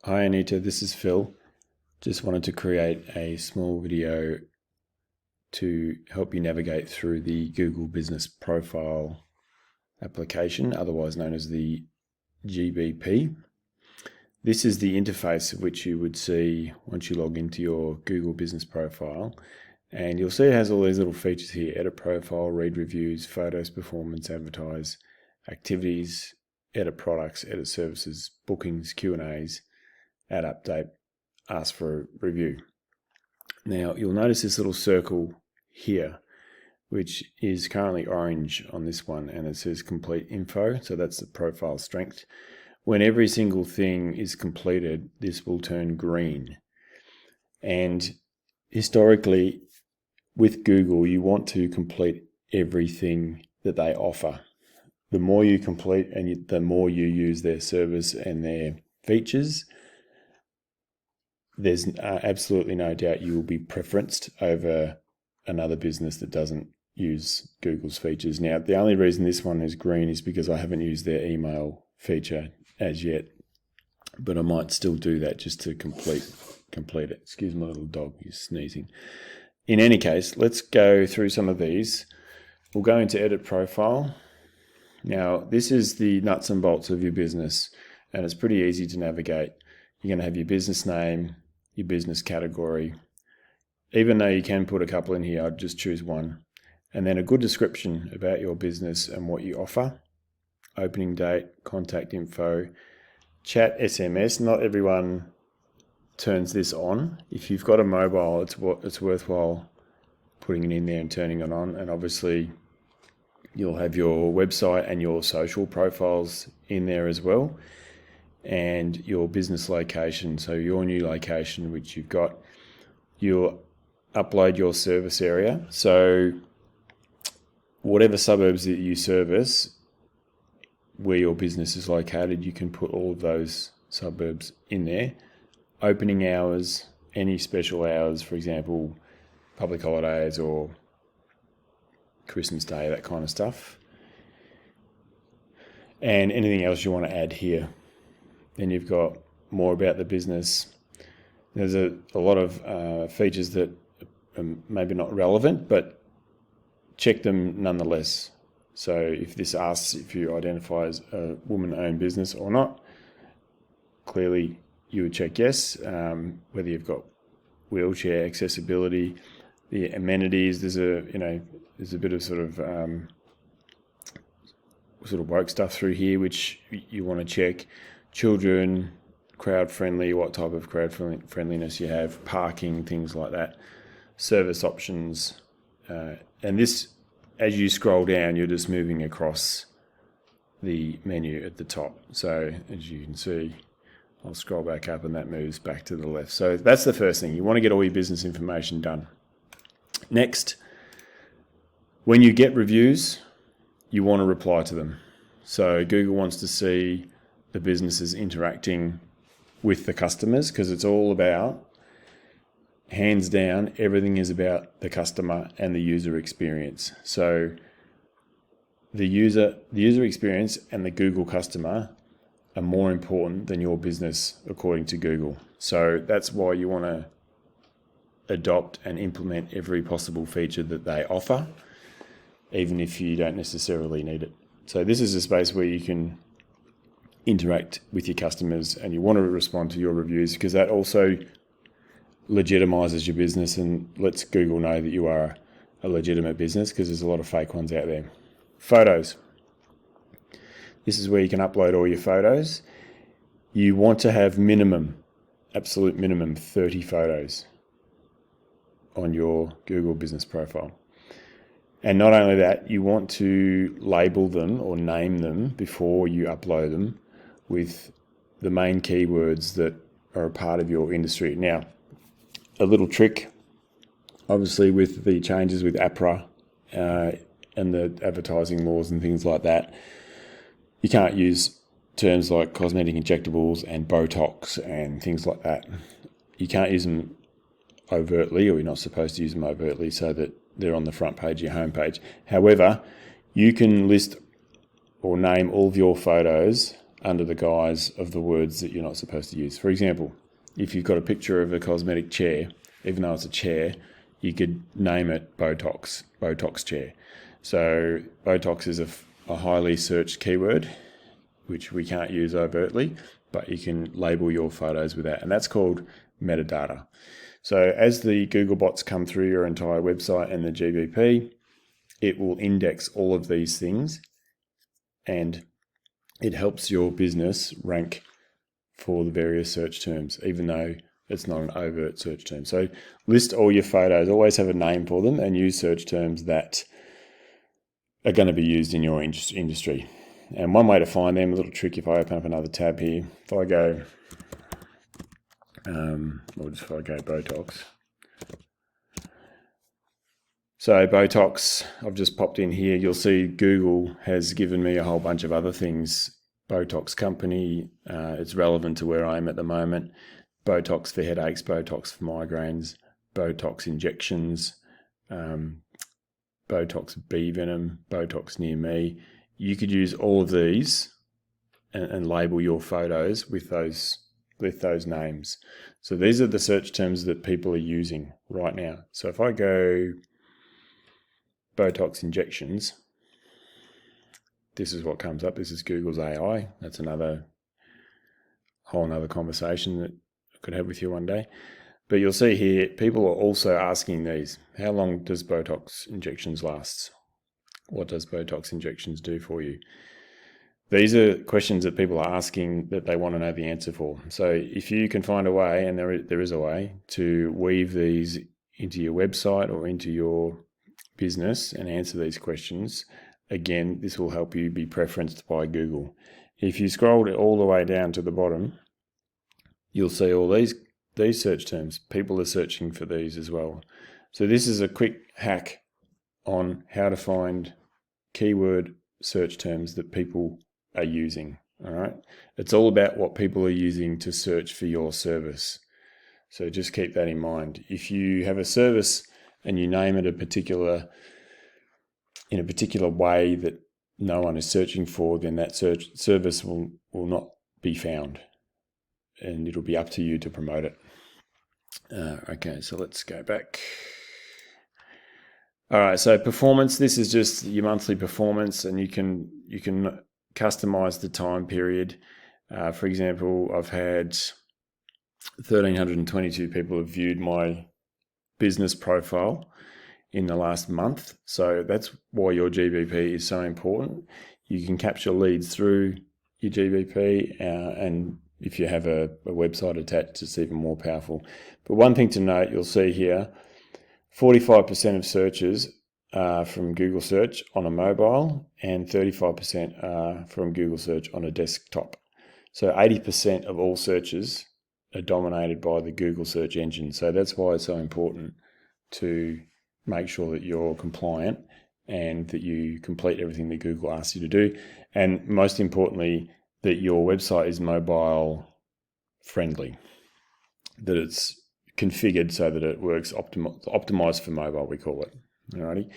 Hi Anita, this is Phil. Just wanted to create a small video to help you navigate through the Google Business Profile application, otherwise known as the GBP. This is the interface of which you would see once you log into your Google Business Profile. And you'll see it has all these little features here: edit profile, read reviews, photos, performance, advertise, activities, edit products, edit services, bookings, Q&As, add update, ask for a review. Now you'll notice this little circle here, which is currently orange on this one, and it says complete info. So that's the profile strength. When every single thing is completed, this will turn green. And historically, with Google, you want to complete everything that they offer. The more you complete and the more you use their service and their features, there's absolutely no doubt you will be preferenced over another business that doesn't use Google's features. Now, the only reason this one is green is because I haven't used their email feature as yet, but I might still do that just to complete it. Excuse my little dog, he's sneezing. In any case, let's go through some of these. We'll go into edit profile. Now, this is the nuts and bolts of your business, and it's pretty easy to navigate. You're going to have your business name, your business category. Even though you can put a couple in here, I'd just choose one. And then a good description about your business and what you offer. Opening date, contact info, chat, SMS. Not everyone turns this on. If you've got a mobile, it's worthwhile putting it in there and turning it on. And obviously, you'll have your website and your social profiles in there as well, and your business location. So your new location, which you've got, you'll upload your service area. So whatever suburbs that you service, where your business is located, you can put all of those suburbs in there. Opening hours, any special hours, for example, public holidays or Christmas Day, that kind of stuff. And anything else you want to add here. Then you've got more about the business. There's a lot of features that are maybe not relevant, but check them nonetheless. So if this asks if you identify as a woman-owned business or not, clearly you would check yes. Whether you've got wheelchair accessibility, the amenities, there's a bit of sort of woke stuff through here which you want to check. Children, crowd friendly, what type of crowd friendliness you have, parking, things like that, service options, and this, as you scroll down, you're just moving across the menu at the top. So as you can see, I'll scroll back up and that moves back to the left. So that's the first thing. You want to get all your business information done. Next, when you get reviews, you want to reply to them. So Google wants to see the businesses interacting with the customers, because it's all about, hands down, everything is about the customer and the user experience. So the user experience and the Google customer are more important than your business, according to Google. So that's why you want to adopt and implement every possible feature that they offer, even if you don't necessarily need it. So this is a space where you can interact with your customers, and you want to respond to your reviews, because that also legitimizes your business and lets Google know that you are a legitimate business, because there's a lot of fake ones out there. Photos. This is where you can upload all your photos. You want to have absolute minimum 30 photos on your Google Business Profile. And not only that, you want to label them or name them before you upload them with the main keywords that are a part of your industry. Now, a little trick, obviously with the changes with APRA and the advertising laws and things like that, you can't use terms like cosmetic injectables and Botox and things like that. You can't use them overtly, or you're not supposed to use them overtly, so that they're on the front page of your homepage. However, you can list or name all of your photos under the guise of the words that you're not supposed to use. For example, if you've got a picture of a cosmetic chair, even though it's a chair, you could name it Botox chair. So Botox is a highly searched keyword, which we can't use overtly, but you can label your photos with that, and that's called metadata. So as the Google bots come through your entire website and the GBP, it will index all of these things, and it helps your business rank for the various search terms, even though it's not an overt search term. So list all your photos, always have a name for them, and use search terms that are going to be used in your industry. And one way to find them, a little trick, if I open up another tab here, if I go, Botox. So Botox, I've just popped in here. You'll see Google has given me a whole bunch of other things. Botox company, it's relevant to where I am at the moment. Botox for headaches, Botox for migraines, Botox injections, Botox bee venom, Botox near me. You could use all of these and label your photos with those names. So these are the search terms that people are using right now. So if I go Botox injections, this is what comes up. This is Google's AI. That's whole nother conversation that I could have with you one day. But you'll see here, people are also asking these. How long does Botox injections last? What does Botox injections do for you? These are questions that people are asking that they want to know the answer for. So if you can find a way, and there is a way, to weave these into your website or into your business and answer these questions, again, this will help you be preferenced by Google. If you scroll all the way down to the bottom, you'll see all these search terms. People are searching for these as well. So this is a quick hack on how to find keyword search terms that people are using. All right. It's all about what people are using to search for your service. So just keep that in mind. If you have a service and you name it in a particular way that no one is searching for, then that service will not be found, and it'll be up to you to promote it. Okay, so let's go back. All right, so performance. This is just your monthly performance, and you can customize the time period. For example, I've had 1,322 people have viewed my business profile in the last month. So that's why your GBP is so important. You can capture leads through your GBP, and if you have a website attached, it's even more powerful. But one thing to note, you'll see here, 45% of searches are from Google search on a mobile, and 35% are from Google search on a desktop. So 80% of all searches are dominated by the Google search engine. So that's why it's so important to make sure that you're compliant and that you complete everything that Google asks you to do. And most importantly, that your website is mobile friendly, that it's configured so that it works optimized for mobile, we call it. Alrighty.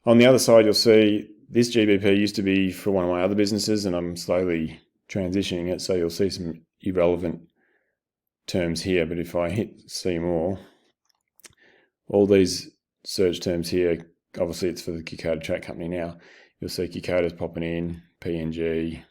On the other side, you'll see this GBP used to be for one of my other businesses, and I'm slowly transitioning it. So you'll see some irrelevant terms here, but if I hit see more, all these search terms here, obviously it's for the Kokoda Track Company now. You'll see Kokoda's popping in, PNG.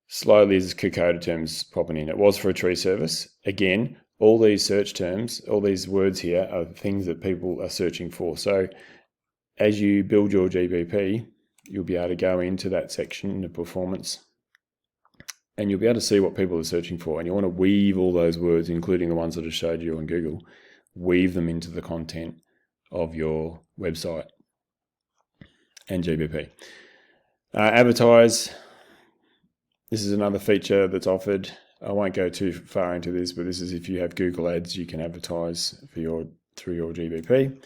Slowly there's Kokoda terms popping in. It was for a tree service. Again, all these search terms, all these words here are things that people are searching for. So as you build your GBP, you'll be able to go into that section in the performance, and you'll be able to see what people are searching for. And you want to weave all those words, including the ones that I showed you on Google, weave them into the content of your website and GBP. Advertise. This is another feature that's offered. I won't go too far into this, but this is if you have Google Ads, you can advertise through your GBP.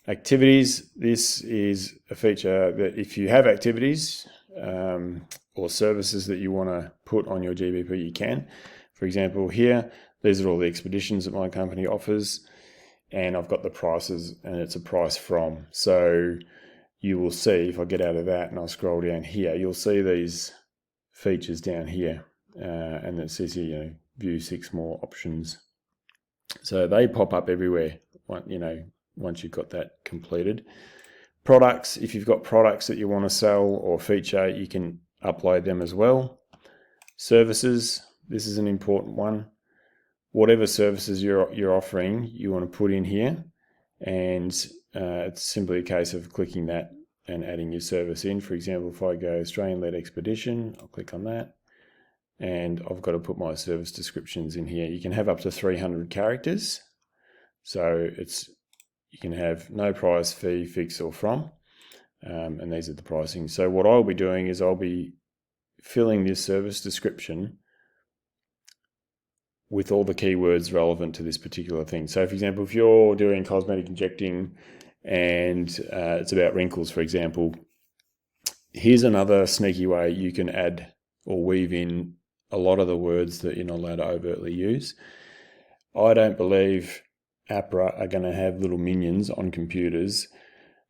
Activities. This is a feature that if you have activities or services that you want to put on your GBP, you can. For example, here, these are all the expeditions that my company offers, and I've got the prices, and it's a price from. So you will see, if I get out of that and I scroll down here, you'll see these features down here. And it says here, view 6 more options. So they pop up everywhere, once you've got that completed. Products, if you've got products that you want to sell or feature, you can upload them as well. Services, this is an important one. Whatever services you're offering, you want to put in here, and it's simply a case of clicking that and adding your service in. For example, if I go Australian-led expedition, I'll click on that, and I've got to put my service descriptions in here. You can have up to 300 characters, so you can have no price, fee, fix, or from, and these are the pricing. So what I'll be doing is I'll be filling this service description with all the keywords relevant to this particular thing. So for example, if you're doing cosmetic injecting and it's about wrinkles, for example, here's another sneaky way you can add or weave in a lot of the words that you're not allowed to overtly use. I don't believe APRA are going to have little minions on computers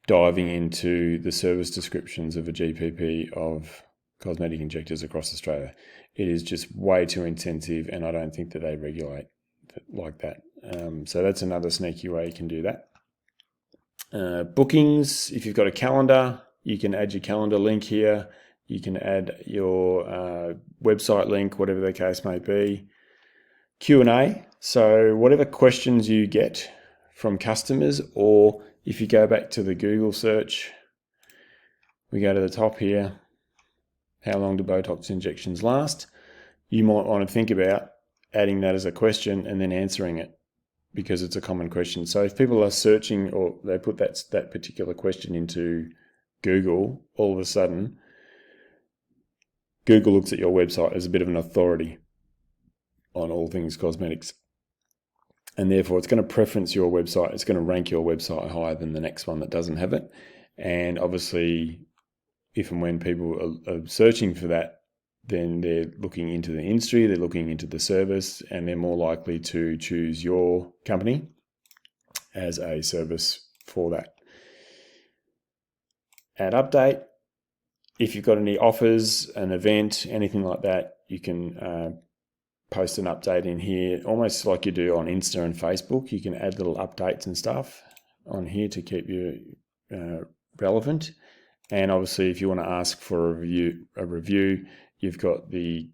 diving into the service descriptions of a GPP of cosmetic injectors across Australia. It is just way too intensive, and I don't think that they regulate like that. So that's another sneaky way you can do that. Bookings, if you've got a calendar, you can add your calendar link here. You can add your website link, whatever the case may be. Q&A, so whatever questions you get from customers, or if you go back to the Google search, we go to the top here, how long do Botox injections last? You might want to think about adding that as a question and then answering it, because it's a common question. So if people are searching or they put that particular question into Google, all of a sudden, Google looks at your website as a bit of an authority on all things cosmetics. And therefore, it's going to preference your website. It's going to rank your website higher than the next one that doesn't have it. And obviously, if and when people are searching for that, then they're looking into the industry, they're looking into the service, and they're more likely to choose your company as a service for that. Add update. If you've got any offers, an event, anything like that, you can post an update in here, almost like you do on Insta and Facebook. You can add little updates and stuff on here to keep you relevant. And obviously, if you want to ask for a review, you've got the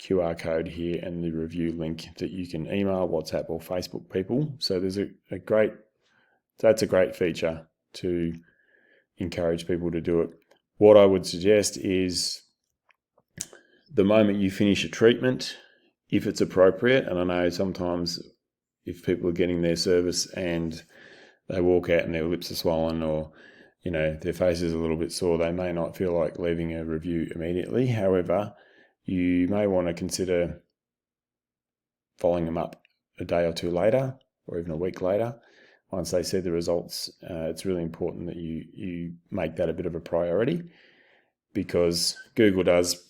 QR code here and the review link that you can email, WhatsApp, or Facebook people. So there's that's a great feature to encourage people to do it. What I would suggest is the moment you finish a treatment, if it's appropriate, and I know sometimes if people are getting their service and they walk out and their lips are swollen, or their face is a little bit sore, they may not feel like leaving a review immediately. However, you may want to consider following them up a day or two later, or even a week later. Once they see the results, it's really important that you make that a bit of a priority, because Google does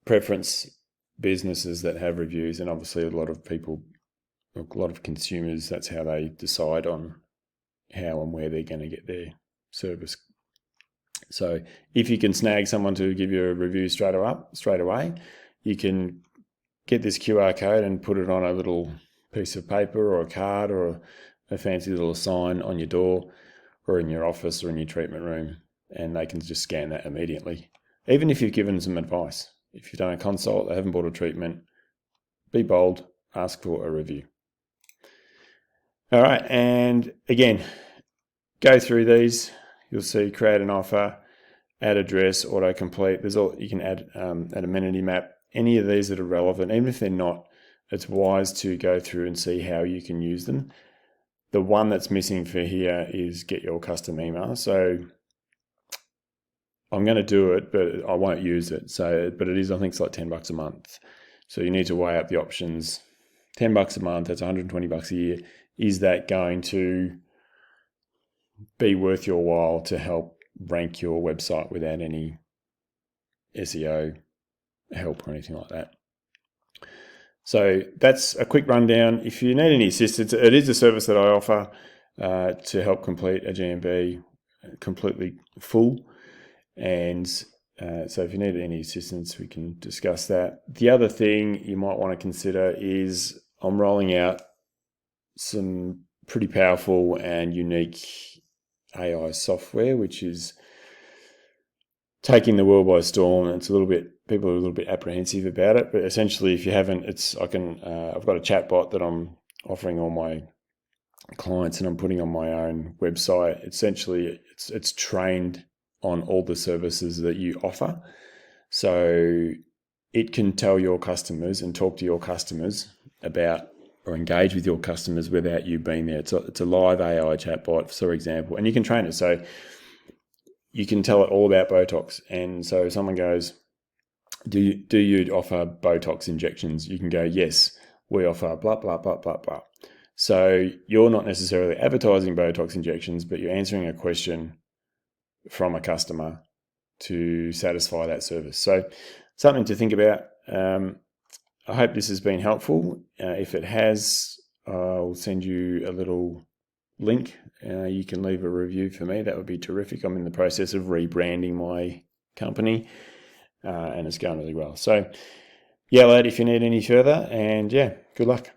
preference businesses that have reviews, and obviously a lot of consumers, that's how they decide on how and where they're going to get their service. So if you can snag someone to give you a review straight away, you can get this QR code and put it on a little piece of paper or a card or a fancy little sign on your door or in your office or in your treatment room, and they can just scan that immediately. Even if you've given some advice, if you've done a consult, they haven't bought a treatment, be bold, ask for a review. All right, and again, go through these. You'll see create an offer, add address, autocomplete. You can add an amenity map. Any of these that are relevant, even if they're not, it's wise to go through and see how you can use them. The one that's missing for here is get your custom email. So I'm going to do it, but I won't use it. But it is, I think it's like $10 a month. So you need to weigh up the options. $10 a month, that's $120 a year. Is that going to be worth your while to help rank your website without any SEO help or anything like that? So that's a quick rundown. If you need any assistance, it is a service that I offer to help complete a GMB completely full. And so if you need any assistance, we can discuss that. The other thing you might want to consider is I'm rolling out some pretty powerful and unique AI software, which is taking the world by storm. It's people are a little bit apprehensive about it, but essentially, if you haven't, I've got a chatbot that I'm offering all my clients, and I'm putting on my own website. Essentially, it's trained on all the services that you offer, so it can tell your customers and talk to your customers about or engage with your customers without you being there. It's a live AI chatbot, for example, and you can train it. So you can tell it all about Botox. And so if someone goes, do you offer Botox injections? You can go, yes, we offer blah, blah, blah, blah, blah. So you're not necessarily advertising Botox injections, but you're answering a question from a customer to satisfy that service. So something to think about. I hope this has been helpful. If it has, I'll send you a little link. You can leave a review for me. That would be terrific. I'm in the process of rebranding my company, and it's going really well. So, yeah, lad, if you need any further, and yeah, good luck.